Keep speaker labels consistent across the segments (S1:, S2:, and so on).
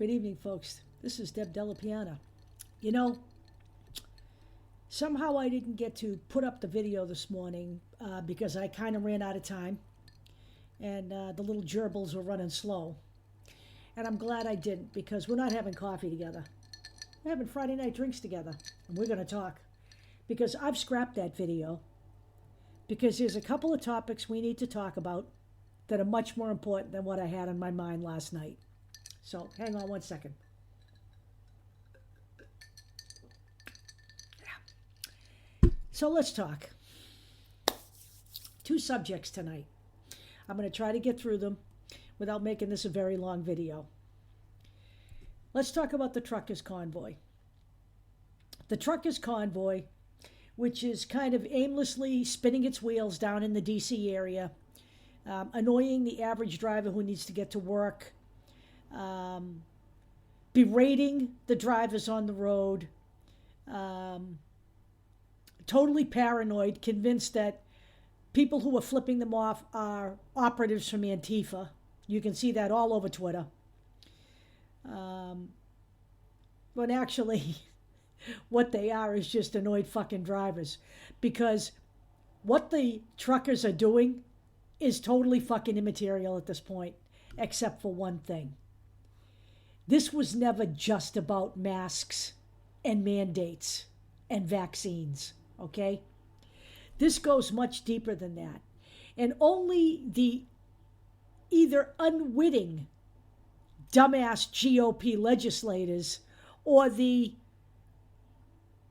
S1: Good evening, folks. This is Deb Delapiana. You know, somehow I didn't get to put up the video this morning because I kind of ran out of time and the little gerbils were running slow. And I'm glad I didn't because we're not having coffee together. We're having Friday night drinks together and we're going to talk because I've scrapped that video because there's a couple of topics we need to talk about that are much more important than what I had on my mind last night. So hang on one second. So let's talk. Two subjects tonight. I'm going to try to get through them without making this a very long video. Let's talk about the truckers' convoy. The truckers' convoy, which is kind of aimlessly spinning its wheels down in the DC area, annoying the average driver who needs to get to work, berating the drivers on the road, totally paranoid, convinced that people who are flipping them off are operatives from Antifa. You can see that all over Twitter. But actually, what they are is just annoyed fucking drivers. Because what the truckers are doing is totally fucking immaterial at this point, except for one thing. This was never just about masks and mandates and vaccines, okay? This goes much deeper than that. And only the either unwitting dumbass GOP legislators or the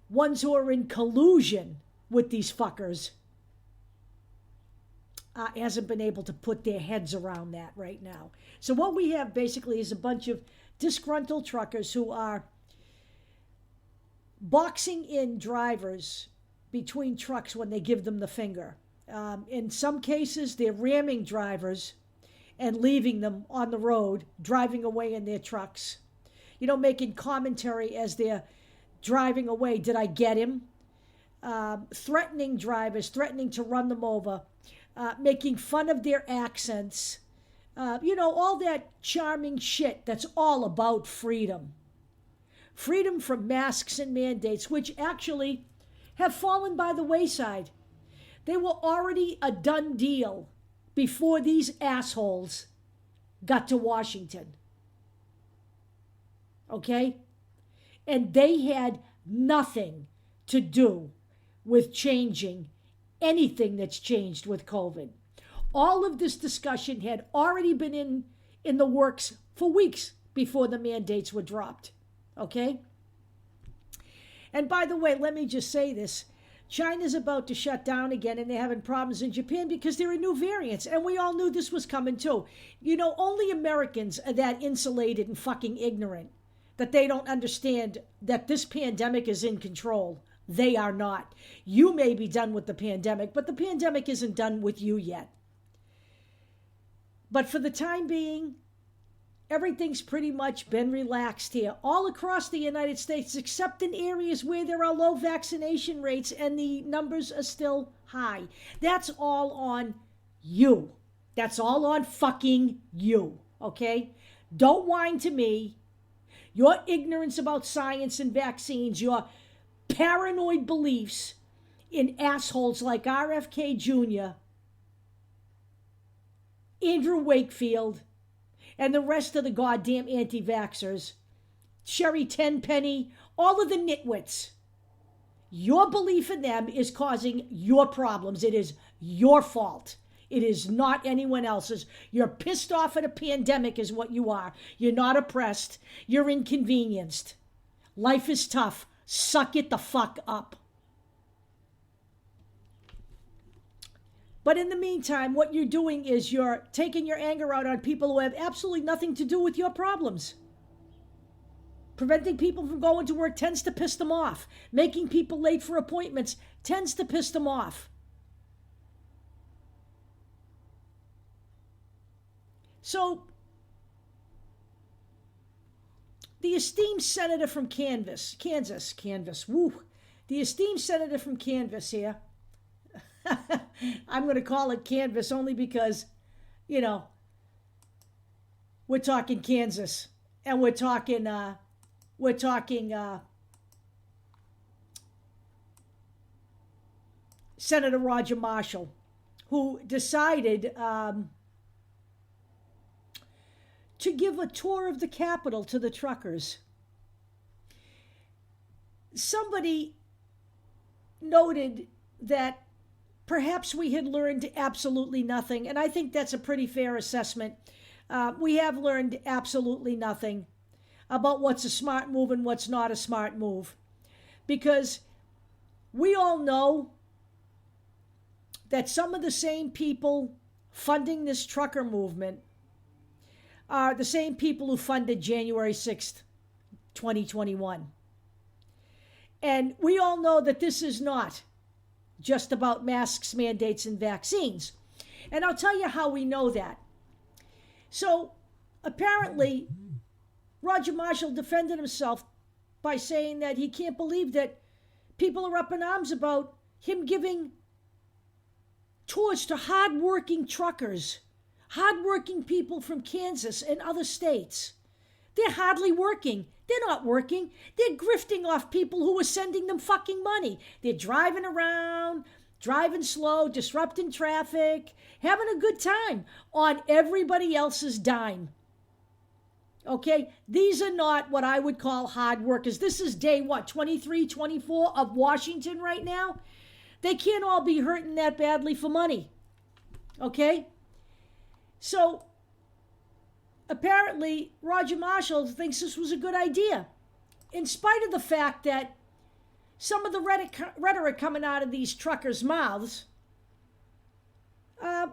S1: ones who are in collusion with these fuckers hasn't been able to put their heads around that right now. So what we have basically is a bunch of disgruntled truckers who are boxing in drivers between trucks when they give them the finger. In some cases, they're ramming drivers and leaving them on the road, driving away in their trucks. You know, making commentary as they're driving away. Did I get him? Threatening drivers, threatening to run them over, making fun of their accents. You know, all that charming shit that's all about freedom. Freedom from masks and mandates, which actually have fallen by the wayside. They were already a done deal before these assholes got to Washington. Okay? And they had nothing to do with changing anything that's changed with COVID. All of this discussion had already been in the works for weeks before the mandates were dropped. Okay? And by the way, let me just say this. China's about to shut down again, and they're having problems in Japan because there are new variants, and we all knew this was coming too. You know, only Americans are that insulated and fucking ignorant that they don't understand that this pandemic is in control. They are not. You may be done with the pandemic, but the pandemic isn't done with you yet. But for the time being, everything's pretty much been relaxed here all across the United States, except in areas where there are low vaccination rates and the numbers are still high. That's all on you. That's all on fucking you, okay? Don't whine to me. Your ignorance about science and vaccines, your paranoid beliefs in assholes like RFK Jr., Andrew Wakefield, and the rest of the goddamn anti-vaxxers, Sherry Tenpenny, all of the nitwits. Your belief in them is causing your problems. It is your fault. It is not anyone else's. You're pissed off at a pandemic is what you are. You're not oppressed. You're inconvenienced. Life is tough. Suck it the fuck up. But in the meantime, what you're doing is you're taking your anger out on people who have absolutely nothing to do with your problems. Preventing people from going to work tends to piss them off. Making people late for appointments tends to piss them off. So, the esteemed senator from Kansas, the esteemed senator from Kansas here, I'm going to call it Canvas only because, you know, we're talking Kansas and we're talking Senator Roger Marshall, who decided to give a tour of the Capitol to the truckers. Somebody noted that perhaps we had learned absolutely nothing, and I think that's a pretty fair assessment. We have learned absolutely nothing about what's a smart move and what's not a smart move, because we all know that some of the same people funding this trucker movement are the same people who funded January 6th, 2021. And we all know that this is not just about masks, mandates, and vaccines. And I'll tell you how we know that. So apparently, Roger Marshall defended himself by saying that he can't believe that people are up in arms about him giving tours to hardworking truckers, hardworking people from Kansas and other states. They're hardly working. They're not working. They're grifting off people who are sending them fucking money. They're driving around, driving slow, disrupting traffic, having a good time on everybody else's dime. Okay? These are not what I would call hard workers. This is day, 23, 24 of Washington right now? They can't all be hurting that badly for money. Okay? So, apparently, Roger Marshall thinks this was a good idea, in spite of the fact that some of the rhetoric coming out of these truckers' mouths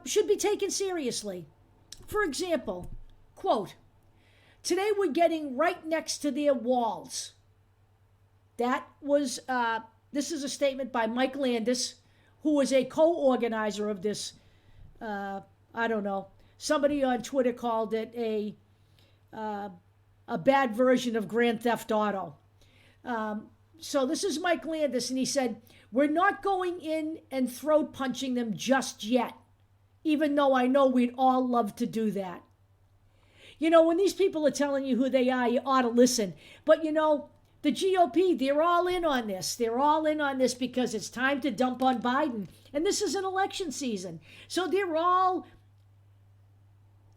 S1: should be taken seriously. For example, quote, "Today we're getting right next to their walls." That was, this is a statement by Mike Landis, who was a co-organizer of this, I don't know, somebody on Twitter called it a bad version of Grand Theft Auto. So this is Mike Landis, and he said, "We're not going in and throat punching them just yet, even though I know we'd all love to do that." You know, when these people are telling you who they are, you ought to listen. But you know, the GOP, they're all in on this. They're all in on this because it's time to dump on Biden. And this is an election season. So they're all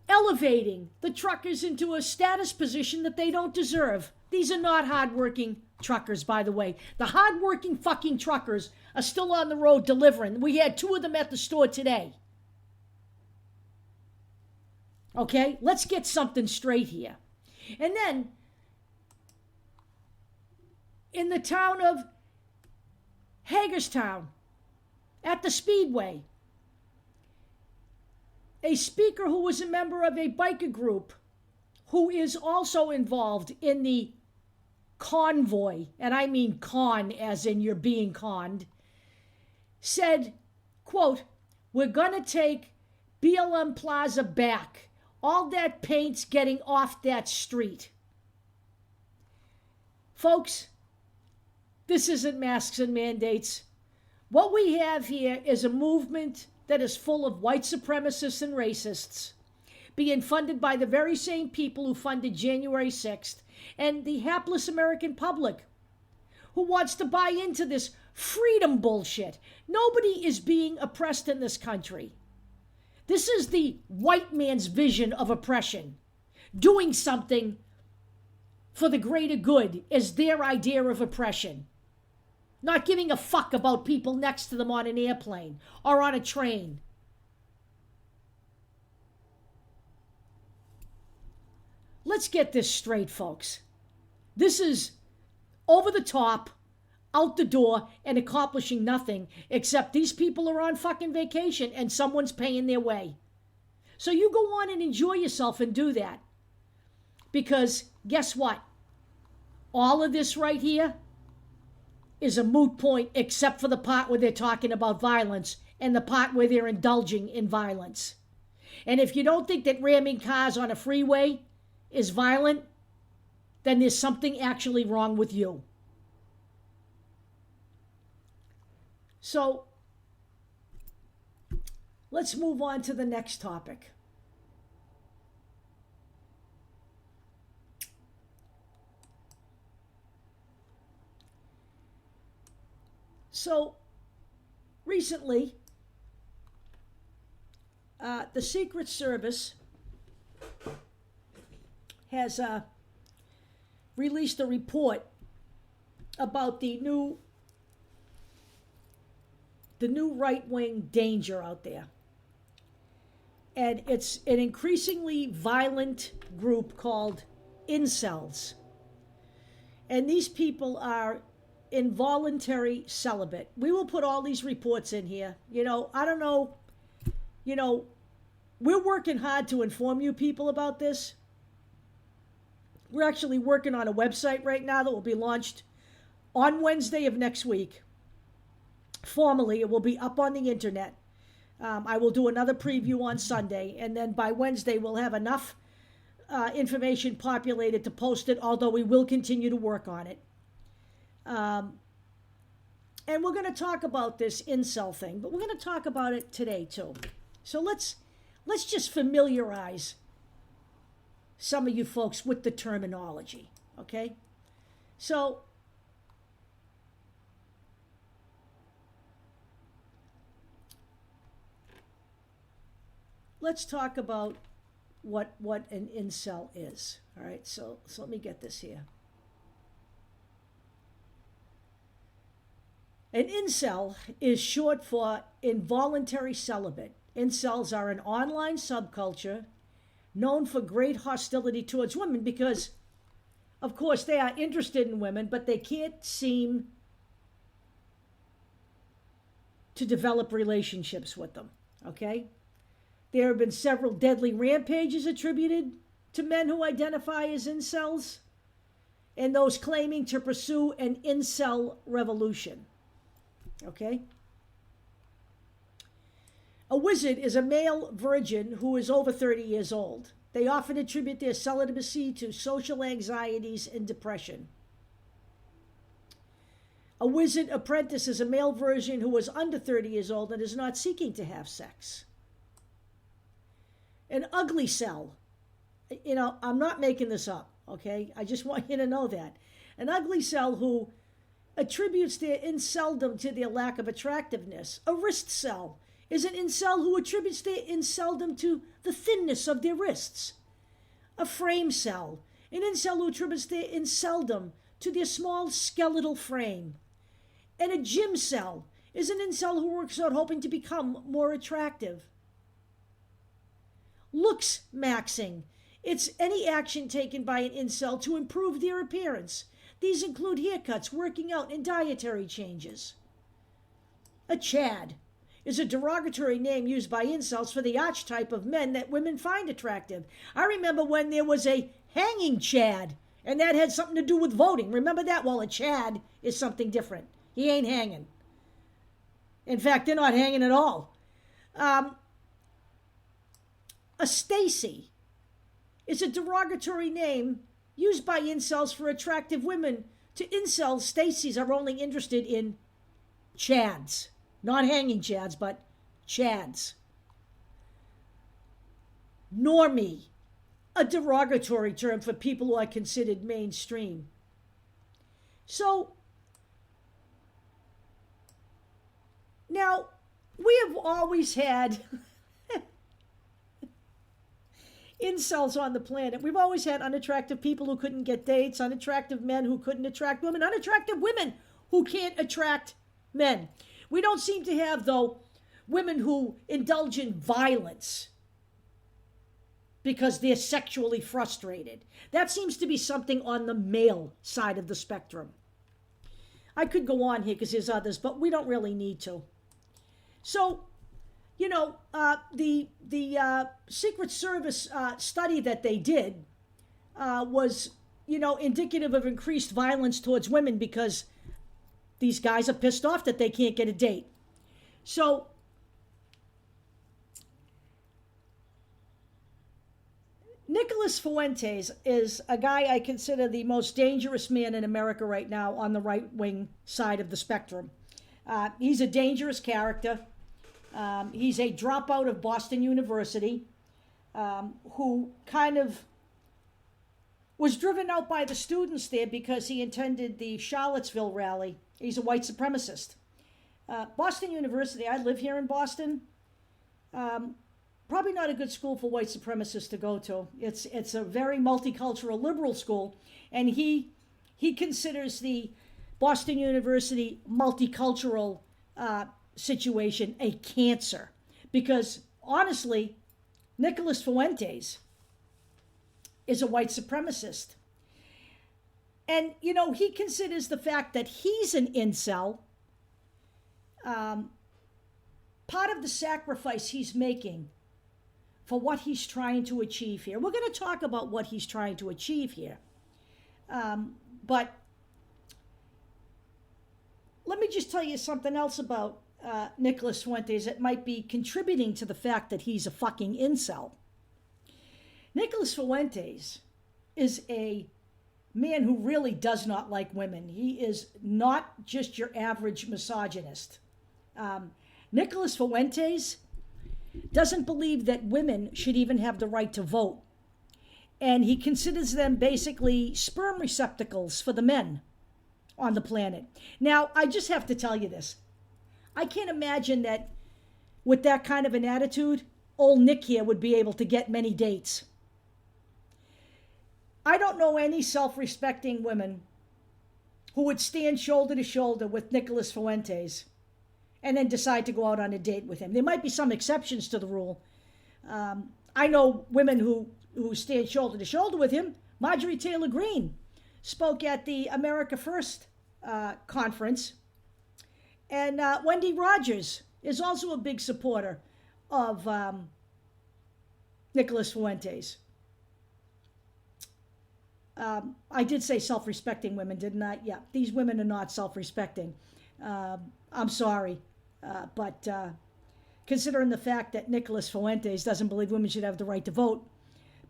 S1: elevating the truckers into a status position that they don't deserve. These are not hardworking truckers, by the way. The hardworking fucking truckers are still on the road delivering. We had 2 of them at the store today. Okay, let's get something straight here. And then, in the town of Hagerstown, at the Speedway, a speaker who was a member of a biker group who is also involved in the convoy, and I mean con as in you're being conned, said, quote, "We're going to take BLM Plaza back. All that paint's getting off that street." Folks, this isn't masks and mandates. What we have here is a movement that is full of white supremacists and racists, being funded by the very same people who funded January 6th, and the hapless American public who wants to buy into this freedom bullshit. Nobody is being oppressed in this country. This is the white man's vision of oppression. Doing something for the greater good is their idea of oppression. Not giving a fuck about people next to them on an airplane or on a train. Let's get this straight, folks. This is over the top, out the door, and accomplishing nothing except these people are on fucking vacation and someone's paying their way. So you go on and enjoy yourself and do that. Because guess what? All of this right here is a moot point except for the part where they're talking about violence and the part where they're indulging in violence. And if you don't think that ramming cars on a freeway is violent, then there's something actually wrong with you. So, let's move on to the next topic. So recently, the Secret Service has released a report about the new right-wing danger out there. And it's an increasingly violent group called incels. And these people are involuntary celibate. We will put all these reports in here. I don't know, we're working hard to inform you people about this. We're actually working on a website right now that will be launched on Wednesday of next week. Formally, it will be up on the internet. I will do another preview on Sunday, and then by Wednesday we'll have enough information populated to post it, although we will continue to work on it. And we're going to talk about this incel thing, but we're going to talk about it today too. So let's just familiarize some of you folks with the terminology, okay? So let's talk about what an incel is. All right, so let me get this here. An incel is short for involuntary celibate. Incels are an online subculture known for great hostility towards women because, of course, they are interested in women, but they can't seem to develop relationships with them, okay? There have been several deadly rampages attributed to men who identify as incels and those claiming to pursue an incel revolution. Okay? A wizard is a male virgin who is over 30 years old. They often attribute their celibacy to social anxieties and depression. A wizard apprentice is a male virgin who is under 30 years old and is not seeking to have sex. An ugly cell, I'm not making this up, okay? I just want you to know that. An ugly cell who attributes their inceldom to their lack of attractiveness. A wrist cell is an incel who attributes their inceldom to the thinness of their wrists. A frame cell, an incel who attributes their inceldom to their small skeletal frame. And a gym cell is an incel who works out hoping to become more attractive. Looks maxing. It's any action taken by an incel to improve their appearance. These include haircuts, working out, and dietary changes. A Chad is a derogatory name used by incels for the archetype of men that women find attractive. I remember when there was a hanging Chad, and that had something to do with voting. Remember that? Well, a Chad is something different. He ain't hanging. In fact, they're not hanging at all. A Stacy is a derogatory name used by incels for attractive women. To incels, Stacys are only interested in Chads. Not hanging Chads, but Chads. Normie, a derogatory term for people who are considered mainstream. So, now, we have always had incels on the planet. We've always had unattractive people who couldn't get dates, unattractive men who couldn't attract women, unattractive women who can't attract men. We don't seem to have, though, women who indulge in violence because they're sexually frustrated. That seems to be something on the male side of the spectrum. I could go on here because there's others, but we don't really need to. So, the Secret Service study that they did was, indicative of increased violence towards women because these guys are pissed off that they can't get a date. So, Nicholas Fuentes is a guy I consider the most dangerous man in America right now on the right-wing side of the spectrum. He's a dangerous character. He's a dropout of Boston University who kind of was driven out by the students there because he attended the Charlottesville rally. He's a white supremacist. Boston University, I live here in Boston. Probably not a good school for white supremacists to go to. It's a very multicultural liberal school, and he considers the Boston University multicultural situation a cancer, because honestly, Nicholas Fuentes is a white supremacist. And, you know, he considers the fact that he's an incel part of the sacrifice he's making for what he's trying to achieve here. We're going to talk about what he's trying to achieve here. But let me just tell you something else about Nicholas Fuentes that might be contributing to the fact that he's a fucking incel. Nicholas Fuentes is a man who really does not like women. He is not just your average misogynist. Nicholas Fuentes doesn't believe that women should even have the right to vote. And he considers them basically sperm receptacles for the men on the planet. Now, I just have to tell you this. I can't imagine that with that kind of an attitude, old Nick here would be able to get many dates. I don't know any self-respecting women who would stand shoulder to shoulder with Nicholas Fuentes and then decide to go out on a date with him. There might be some exceptions to the rule. I know women who stand shoulder to shoulder with him. Marjorie Taylor Greene spoke at the America First conference. And Wendy Rogers is also a big supporter of Nicholas Fuentes. I did say self-respecting women, didn't I? Yeah, these women are not self-respecting. I'm sorry. But considering the fact that Nicholas Fuentes doesn't believe women should have the right to vote,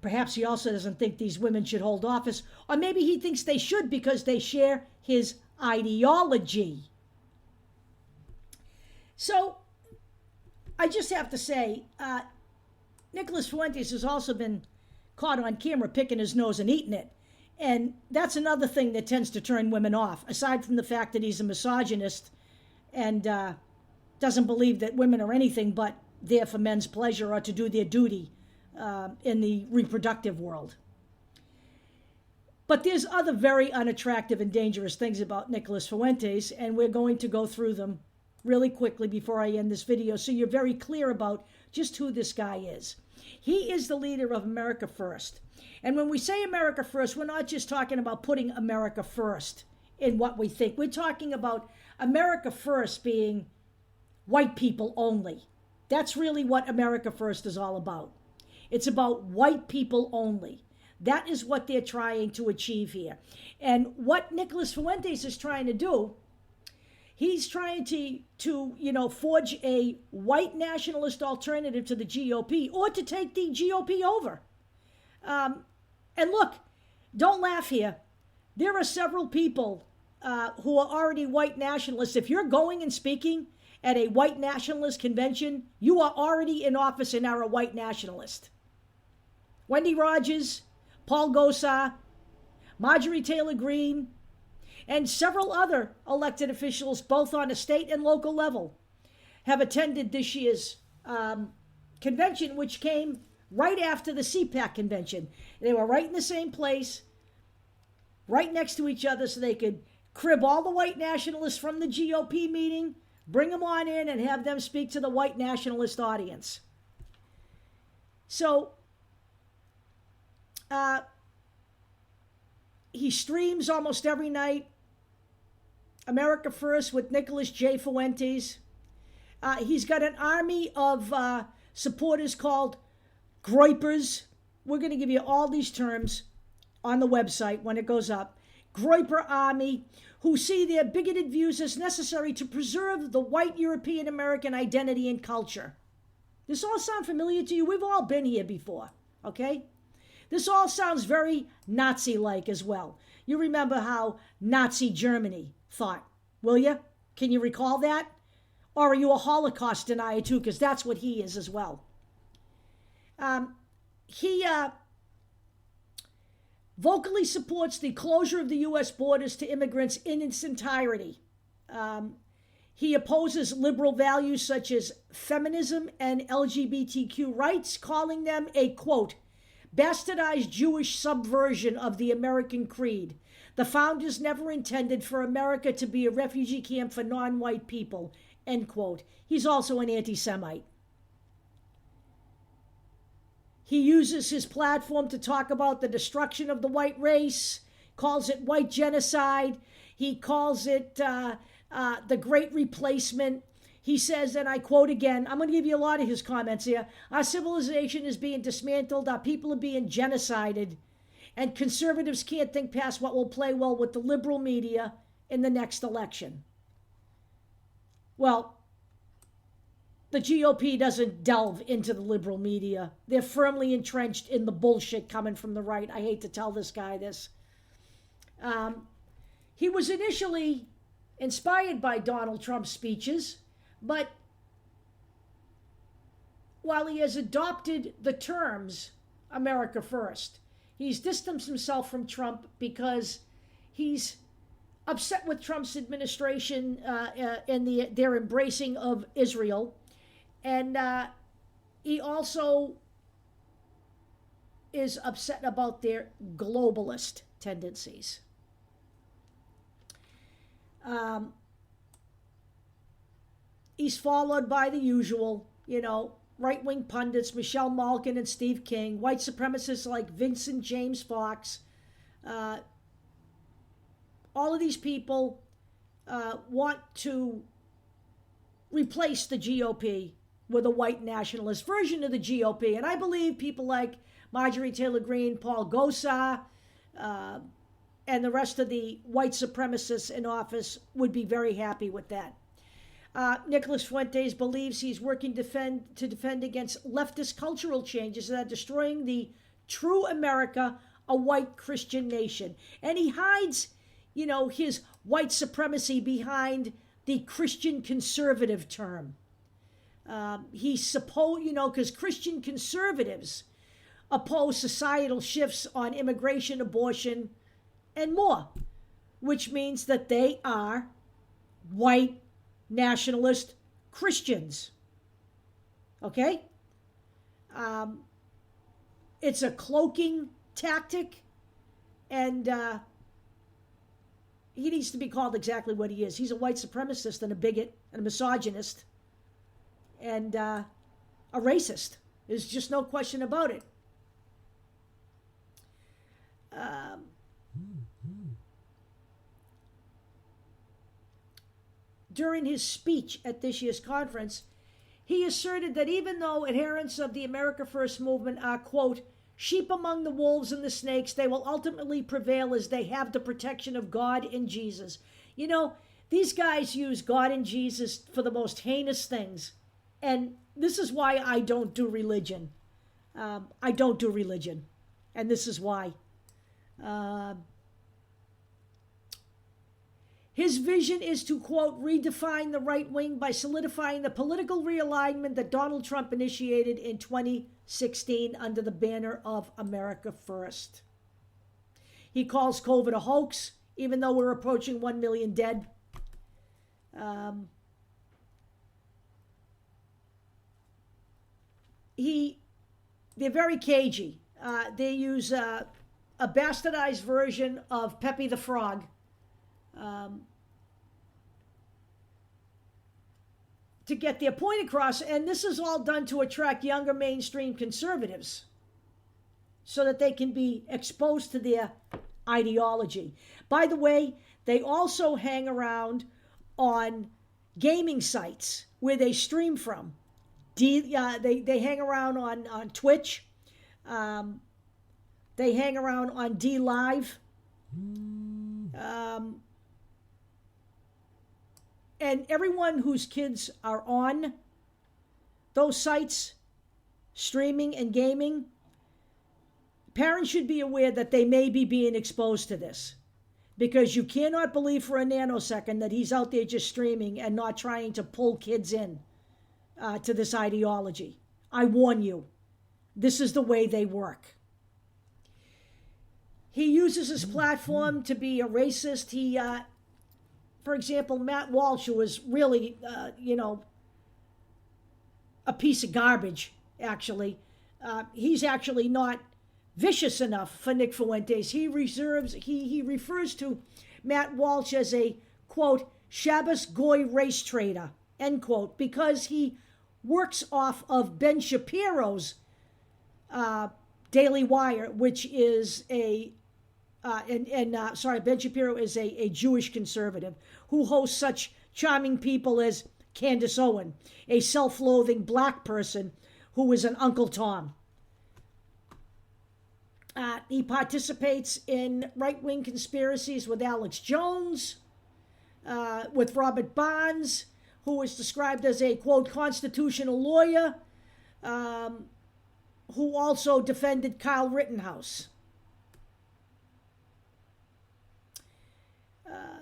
S1: perhaps he also doesn't think these women should hold office, or maybe he thinks they should because they share his ideology. So I just have to say, Nicholas Fuentes has also been caught on camera picking his nose and eating it. And that's another thing that tends to turn women off, aside from the fact that he's a misogynist and doesn't believe that women are anything but there for men's pleasure or to do their duty in the reproductive world. But there's other very unattractive and dangerous things about Nicholas Fuentes, and we're going to go through them really quickly before I end this video so you're very clear about just who this guy is. He is the leader of America First. And when we say America First, we're not just talking about putting America first in what we think. We're talking about America First being white people only. That's really what America First is all about. It's about white people only. That is what they're trying to achieve here. And what Nicholas Fuentes is trying to do, he's trying to forge a white nationalist alternative to the GOP, or to take the GOP over. And look, don't laugh here. There are several people who are already white nationalists. If you're going and speaking at a white nationalist convention, you are already in office and are a white nationalist. Wendy Rogers, Paul Gosar, Marjorie Taylor Greene, and several other elected officials, both on a state and local level, have attended this year's convention, which came right after the CPAC convention. They were right in the same place, right next to each other, so they could crib all the white nationalists from the GOP meeting, bring them on in, and have them speak to the white nationalist audience. So, he streams almost every night. America First with Nicholas J. Fuentes. He's got an army of supporters called Groypers. We're going to give you all these terms on the website when it goes up. Groyper Army, who see their bigoted views as necessary to preserve the white European American identity and culture. This all sound familiar to you? We've all been here before, okay? This all sounds very Nazi-like as well. You remember how Nazi Germany thought, will you? Can you recall that? Or are you a Holocaust denier too? Because that's what he is as well. He vocally supports the closure of the U.S. borders to immigrants in its entirety. He opposes liberal values such as feminism and LGBTQ rights, calling them a, quote, bastardized Jewish subversion of the American creed. The founders never intended for America to be a refugee camp for non-white people, end quote. He's also an anti-Semite. He uses his platform to talk about the destruction of the white race, calls it white genocide. He calls it the Great Replacement. He says, and I quote again, I'm going to give you a lot of his comments here, our civilization is being dismantled, our people are being genocided, and conservatives can't think past what will play well with the liberal media in the next election. Well, the GOP doesn't delve into the liberal media. They're firmly entrenched in the bullshit coming from the right. I hate to tell this guy this. He was initially inspired by Donald Trump's speeches, but while he has adopted the terms America First, he's distanced himself from Trump because he's upset with Trump's administration and their embracing of Israel. And he also is upset about their globalist tendencies. He's followed by the usual, right-wing pundits, Michelle Malkin and Steve King, white supremacists like Vincent James Fox. All of these people want to replace the GOP with a white nationalist version of the GOP. And I believe people like Marjorie Taylor Greene, Paul Gosar, and the rest of the white supremacists in office would be very happy with that. Nicholas Fuentes believes he's working to defend against leftist cultural changes that are destroying the true America, a white Christian nation. And he hides, his white supremacy behind the Christian conservative term. Because Christian conservatives oppose societal shifts on immigration, abortion, and more, which means that they are white nationalist Christians. Okay? It's a cloaking tactic, and he needs to be called exactly what he is. He's a white supremacist and a bigot and a misogynist and a racist. There's just no question about it. During his speech at this year's conference, he asserted that even though adherents of the America First movement are, quote, sheep among the wolves and the snakes, they will ultimately prevail as they have the protection of God and Jesus. These guys use God and Jesus for the most heinous things. And this is why I don't do religion. I don't do religion. And this is why. His vision is to, quote, redefine the right wing by solidifying the political realignment that Donald Trump initiated in 2016 under the banner of America First. He calls COVID a hoax, even though we're approaching 1 million dead. They're very cagey. They use a bastardized version of Pepe the Frog. To get their point across, and this is all done to attract younger mainstream conservatives so that they can be exposed to their ideology. By the way, they also hang around on gaming sites where they stream from. They hang around on Twitch. They hang around on D Live. And everyone whose kids are on those sites, streaming and gaming, parents should be aware that they may be being exposed to this. Because you cannot believe for a nanosecond that he's out there just streaming and not trying to pull kids in to this ideology. I warn you, this is the way they work. He uses his platform to be a racist. He for example, Matt Walsh, who was really, a piece of garbage, actually. He's actually not vicious enough for Nick Fuentes. He refers to Matt Walsh as a, quote, Shabbos Goy race trader, end quote, because he works off of Ben Shapiro's Daily Wire, which is Ben Shapiro is a Jewish conservative who hosts such charming people as Candace Owens, a self-loathing black person who is an Uncle Tom. He participates in right-wing conspiracies with Alex Jones, with Robert Barnes, who is described as a, quote, constitutional lawyer, who also defended Kyle Rittenhouse.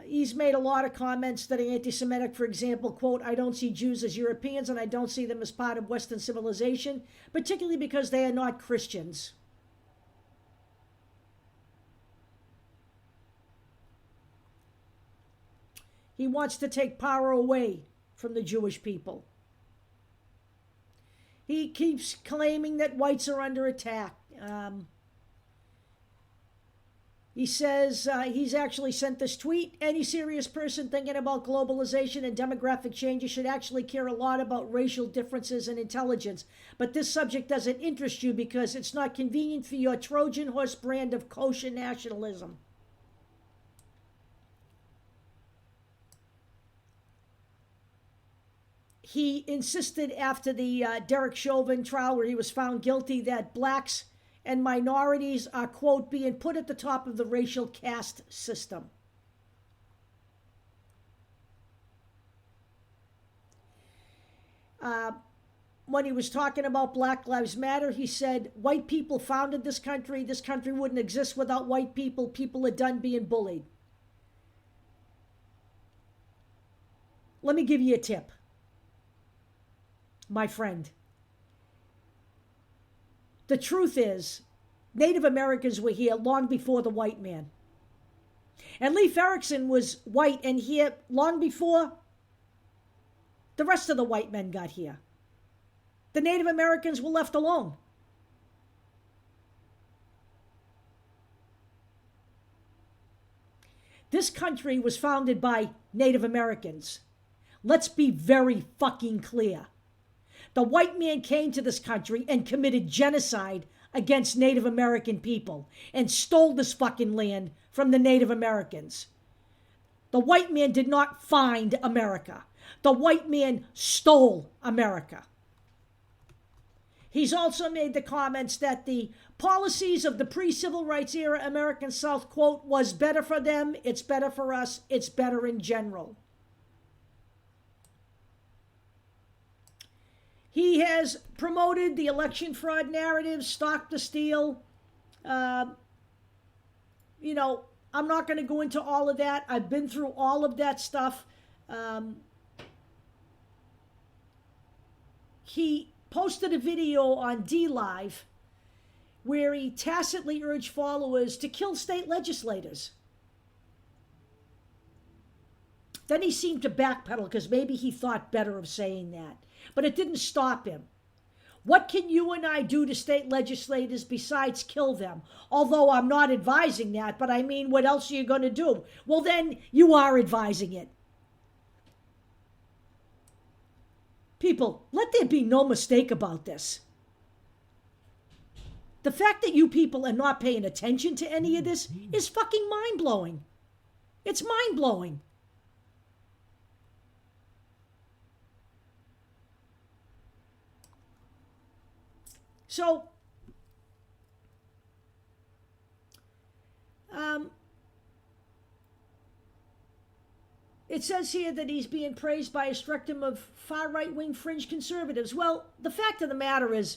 S1: He's made a lot of comments that are anti-Semitic. For example, quote, I don't see Jews as Europeans and I don't see them as part of Western civilization, particularly because they are not Christians. He wants to take power away from the Jewish people. He keeps claiming that whites are under attack. He says he's actually sent this tweet. Any serious person thinking about globalization and demographic changes should actually care a lot about racial differences and intelligence. But this subject doesn't interest you because it's not convenient for your Trojan horse brand of kosher nationalism. He insisted after the Derek Chauvin trial, where he was found guilty, that blacks and minorities are, quote, being put at the top of the racial caste system. When he was talking about Black Lives Matter, he said, white people founded this country. This country wouldn't exist without white people. People are done being bullied. Let me give you a tip, my friend. The truth is, Native Americans were here long before the white man. And Leif Erikson was white and here long before the rest of the white men got here. The Native Americans were left alone. This country was founded by Native Americans. Let's be very fucking clear. The white man came to this country and committed genocide against Native American people and stole this fucking land from the Native Americans. The white man did not find America. The white man stole America. He's also made the comments that the policies of the pre-civil rights era American South, quote, was better for them, it's better for us, it's better in general. He has promoted the election fraud narrative, stock the steal. I'm not going to go into all of that. I've been through all of that stuff. He posted a video on DLive where he tacitly urged followers to kill state legislators. Then he seemed to backpedal because maybe he thought better of saying that. But it didn't stop him. What can you and I do to state legislators besides kill them? Although I'm not advising that, but I mean, what else are you going to do? Well, then you are advising it. People, let there be no mistake about this. The fact that you people are not paying attention to any of this is fucking mind-blowing. It's mind-blowing. So, it says here that he's being praised by a spectrum of far right-wing fringe conservatives. Well, the fact of the matter is,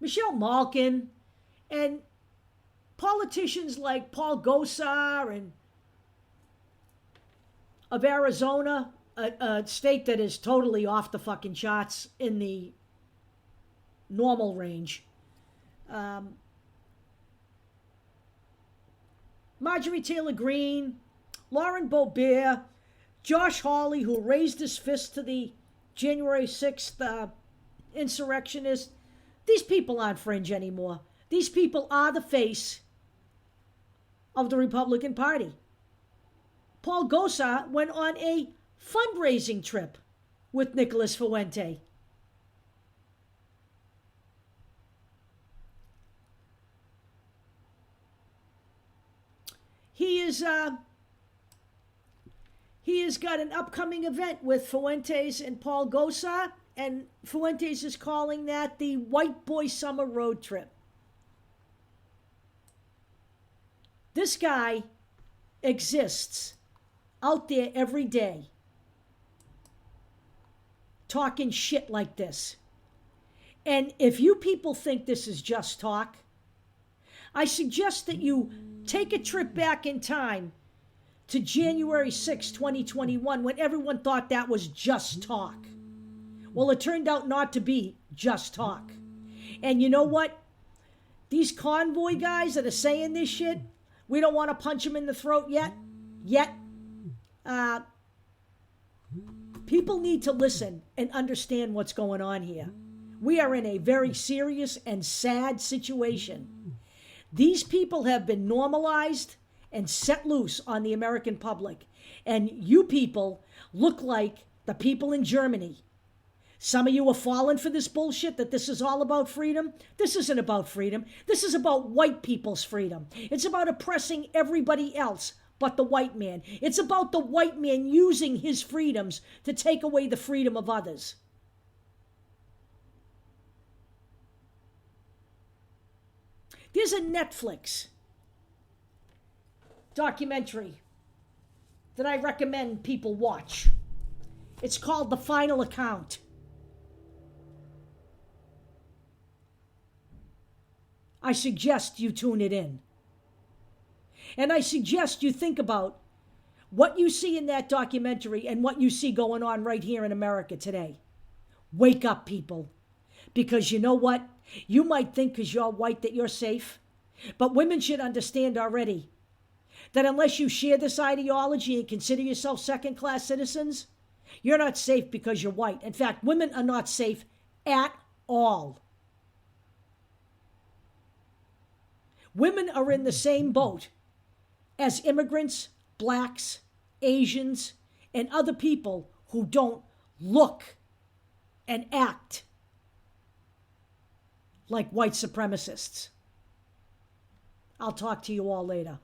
S1: Michelle Malkin and politicians like Paul Gosar and of Arizona, a state that is totally off the fucking charts in the normal range. Marjorie Taylor Greene, Lauren Boebert, Josh Hawley, who raised his fist to the January 6th insurrectionists, these people aren't fringe anymore. These people are the face of the Republican Party. Paul Gosar went on a fundraising trip with Nicholas Fuentes. He has got an upcoming event with Fuentes and Paul Gosar, and Fuentes is calling that the White Boy Summer Road Trip. This guy exists out there every day talking shit like this. And if you people think this is just talk, I suggest that you take a trip back in time to January 6, 2021, when everyone thought that was just talk. Well, it turned out not to be just talk. And you know what? These Convoy guys that are saying this shit, we don't want to punch them in the throat yet. People need to listen and understand what's going on here. We are in a very serious and sad situation. These people have been normalized and set loose on the American public. And you people look like the people in Germany. Some of you are falling for this bullshit that this is all about freedom. This isn't about freedom. This is about white people's freedom. It's about oppressing everybody else but the white man. It's about the white man using his freedoms to take away the freedom of others. There's a Netflix documentary that I recommend people watch. It's called The Final Account. I suggest you tune it in. And I suggest you think about what you see in that documentary and what you see going on right here in America today. Wake up, people. Because you know what? You might think because you're white that you're safe. But women should understand already that unless you share this ideology and consider yourself second-class citizens, you're not safe because you're white. In fact, women are not safe at all. Women are in the same boat as immigrants, blacks, Asians, and other people who don't look and act like white supremacists. I'll talk to you all later.